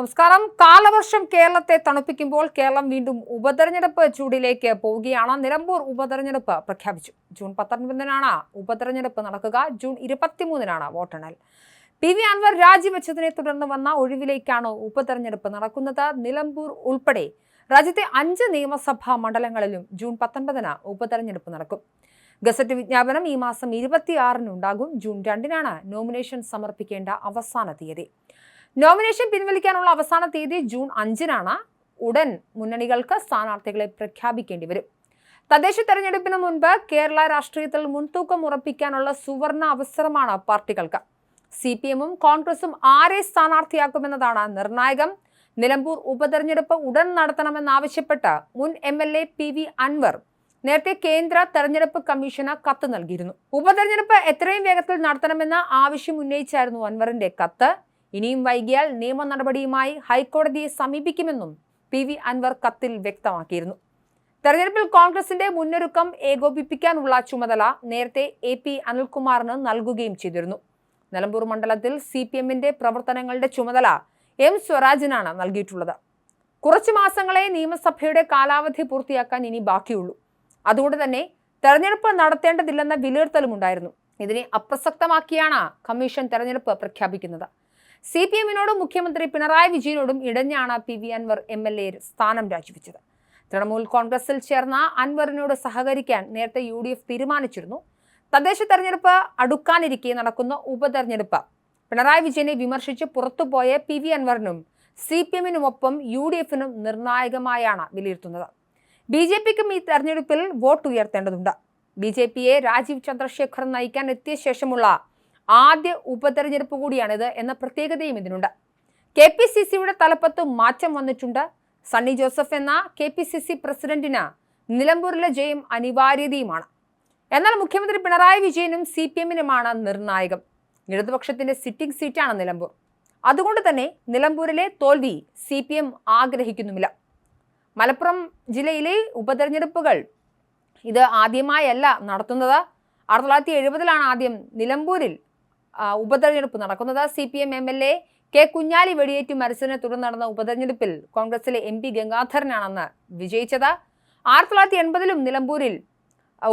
നമസ്കാരം. കാലവർഷം കേരളത്തെ തണുപ്പിക്കുമ്പോൾ കേരളം വീണ്ടും ഉപതെരഞ്ഞെടുപ്പ് ചൂടിലേക്ക് പോവുകയാണ്. നിലമ്പൂർ ഉപതെരഞ്ഞെടുപ്പ് പ്രഖ്യാപിച്ചു. ജൂൺ 19-നാണ് ഉപതെരഞ്ഞെടുപ്പ് നടക്കുക. ജൂൺ 23-നാണ് വോട്ടെണ്ണൽ. PV അൻവർ രാജിവെച്ചതിനെ തുടർന്ന് വന്ന ഒഴിവിലേക്കാണ് ഉപതെരഞ്ഞെടുപ്പ് നടക്കുന്നത്. നിലമ്പൂർ ഉൾപ്പെടെ രാജ്യത്തെ 5 നിയമസഭാ മണ്ഡലങ്ങളിലും ജൂൺ 19-ന് ഉപതെരഞ്ഞെടുപ്പ് നടക്കും. ഗസറ്റ് വിജ്ഞാപനം ഈ മാസം 26-ന് ഉണ്ടാകും. ജൂൺ 2-നാണ് നോമിനേഷൻ സമർപ്പിക്കേണ്ട അവസാന തീയതി. നോമിനേഷൻ പിൻവലിക്കാനുള്ള അവസാന തീയതി ജൂൺ 5-നാണ്. ഉടൻ മുന്നണികൾക്ക് സ്ഥാനാർത്ഥികളെ പ്രഖ്യാപിക്കേണ്ടി വരും. തദ്ദേശ തെരഞ്ഞെടുപ്പിന് മുൻപ് കേരള രാഷ്ട്രീയത്തിൽ മുൻതൂക്കം ഉറപ്പിക്കാനുള്ള സുവർണ അവസരമാണ് പാർട്ടികൾക്ക്. CPM-ഉം കോൺഗ്രസും ആരെ സ്ഥാനാർത്ഥിയാക്കുമെന്നതാണ് നിർണായകം. നിലമ്പൂർ ഉപതെരഞ്ഞെടുപ്പ് ഉടൻ നടത്തണമെന്നാവശ്യപ്പെട്ട് മുൻ MLA PV അൻവർ നേരത്തെ കേന്ദ്ര തെരഞ്ഞെടുപ്പ് കമ്മീഷന് കത്ത് നൽകിയിരുന്നു. ഉപതെരഞ്ഞെടുപ്പ് എത്രയും വേഗത്തിൽ നടത്തണമെന്ന ആവശ്യം ഉന്നയിച്ചായിരുന്നു അൻവറിന്റെ കത്ത്. ഇനിയും വൈകിയാൽ നിയമ നടപടിയുമായി ഹൈക്കോടതിയെ സമീപിക്കുമെന്നും PV അൻവർ കത്തിൽ വ്യക്തമാക്കിയിരുന്നു. തെരഞ്ഞെടുപ്പിൽ കോൺഗ്രസിന്റെ മുന്നൊരുക്കം ഏകോപിപ്പിക്കാനുള്ള ചുമതല നേരത്തെ AP അനിൽകുമാറിന് നൽകുകയും ചെയ്തിരുന്നു. നിലമ്പൂർ മണ്ഡലത്തിൽ CPM-ന്റെ പ്രവർത്തനങ്ങളുടെ ചുമതല M സ്വരാജിനാണ് നൽകിയിട്ടുള്ളത്. കുറച്ചു മാസങ്ങളെ നിയമസഭയുടെ കാലാവധി പൂർത്തിയാക്കാൻ ഇനി ബാക്കിയുള്ളൂ. അതുകൊണ്ട് തന്നെ തെരഞ്ഞെടുപ്പ് നടത്തേണ്ടതില്ലെന്ന വിലയിരുത്തലുമുണ്ടായിരുന്നു. ഇതിനെ അപ്രസക്തമാക്കിയാണ് കമ്മീഷൻ തെരഞ്ഞെടുപ്പ് പ്രഖ്യാപിക്കുന്നത്. CPM-നോടും മുഖ്യമന്ത്രി പിണറായി വിജയനോടും ഇടഞ്ഞാണ് PV അൻവർ MLA സ്ഥാനം രാജിവെച്ചത്. തൃണമൂൽ കോൺഗ്രസിൽ ചേർന്ന അൻവറിനോട് സഹകരിക്കാൻ നേരത്തെ UDF തീരുമാനിച്ചിരുന്നു. തദ്ദേശ തെരഞ്ഞെടുപ്പ് അടുക്കാനിരിക്കെ നടക്കുന്ന ഉപതെരഞ്ഞെടുപ്പ് പിണറായി വിജയനെ വിമർശിച്ച് പുറത്തുപോയ PV അൻവറിനും CPM-നുമൊപ്പം UDF-നും നിർണായകമായാണ് വിലയിരുത്തുന്നത്. BJP-ക്കും ഈ തെരഞ്ഞെടുപ്പിൽ വോട്ട് ഉയർത്തേണ്ടതുണ്ട്. BJP-യെ രാജീവ് ചന്ദ്രശേഖർ നയിക്കാൻ എത്തിയ ശേഷമുള്ള ആദ്യ ഉപതെരഞ്ഞെടുപ്പ് കൂടിയാണിത് എന്ന പ്രത്യേകതയും ഇതിനുണ്ട്. KPCC-യുടെ തലപ്പത്ത് മാറ്റം വന്നിട്ടുണ്ട്. സണ്ണി ജോസഫ് എന്ന KPCC പ്രസിഡന്റിന് നിലമ്പൂരിലെ ജയം അനിവാര്യതയുമാണ്. എന്നാൽ മുഖ്യമന്ത്രി പിണറായി വിജയനും CPM-നുമാണ് നിർണായകം. ഇടതുപക്ഷത്തിന്റെ സിറ്റിംഗ് സീറ്റാണ് നിലമ്പൂർ. അതുകൊണ്ട് തന്നെ നിലമ്പൂരിലെ തോൽവി CPM ആഗ്രഹിക്കുന്നുമില്ല. മലപ്പുറം ജില്ലയിലെ ഉപതെരഞ്ഞെടുപ്പുകൾ ഇത് ആദ്യമായല്ല നടത്തുന്നത്. 1970-ലാണ് ആദ്യം നിലമ്പൂരിൽ ഉപതെരഞ്ഞെടുപ്പ് നടക്കുന്നത്. CPM MLA K കുഞ്ഞാലി വെടിയേറ്റ് മരിച്ചതിനെ തുടർന്ന് നടന്ന ഉപതെരഞ്ഞെടുപ്പിൽ കോൺഗ്രസിലെ MP ഗംഗാധരനാണെന്ന് വിജയിച്ചത്. 1980-ലും നിലമ്പൂരിൽ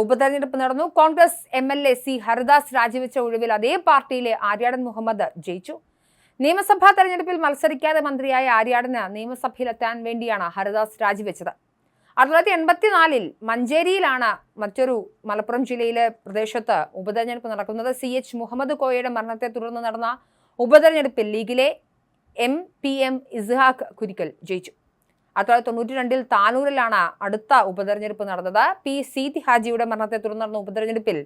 ഉപതെരഞ്ഞെടുപ്പ് നടന്നു. കോൺഗ്രസ് MLA C ഹരിദാസ് രാജിവെച്ച ഒഴിവിൽ അതേ പാർട്ടിയിലെ ആര്യാടൻ മുഹമ്മദ് ജയിച്ചു. നിയമസഭാ തെരഞ്ഞെടുപ്പിൽ മത്സരിക്കാതെ മന്ത്രിയായ ആര്യാടന് നിയമസഭയിലെത്താൻ വേണ്ടിയാണ് ഹരിദാസ് രാജിവെച്ചത്. 1984-ൽ മഞ്ചേരിയിലാണ് മറ്റൊരു മലപ്പുറം ജില്ലയിലെ പ്രദേശത്ത് ഉപതെരഞ്ഞെടുപ്പ് നടക്കുന്നത്. CH മുഹമ്മദ് കോയയുടെ മരണത്തെ തുടർന്ന് നടന്ന ഉപതെരഞ്ഞെടുപ്പിൽ ലീഗിലെ MPM ഇസ്ഹാഖ് കുരിക്കൽ ജയിച്ചു. 1992-ൽ താനൂരിലാണ് അടുത്ത ഉപതെരഞ്ഞെടുപ്പ് നടന്നത്. P സീതി ഹാജിയുടെ മരണത്തെ തുടർന്ന് നടന്ന ഉപതെരഞ്ഞെടുപ്പിൽ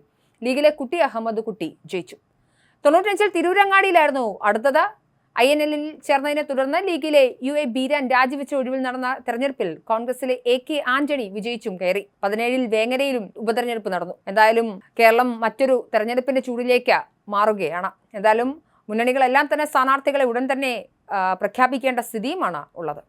ലീഗിലെ കുട്ടി അഹമ്മദ് കുട്ടി ജയിച്ചു. 95-ൽ തിരൂരങ്ങാടിയിലായിരുന്നു അടുത്തത്. INL-ൽ ചേർന്നതിനെ തുടർന്ന് ലീഗിലെ UA ബീരാൻ രാജിവെച്ച ഒഴിവിൽ നടന്ന തെരഞ്ഞെടുപ്പിൽ കോൺഗ്രസിലെ AK ആന്റണി വിജയിച്ചും കയറി. 17-ൽ വേങ്ങരയിലും ഉപതെരഞ്ഞെടുപ്പ് നടന്നു. എന്തായാലും കേരളം മറ്റൊരു തെരഞ്ഞെടുപ്പിന്റെ ചൂടിലേക്ക് മാറുകയാണ്. എന്തായാലും മുന്നണികളെല്ലാം തന്നെ സ്ഥാനാർത്ഥികളെ ഉടൻ തന്നെ പ്രഖ്യാപിക്കേണ്ട സ്ഥിതിയുമാണ് ഉള്ളത്.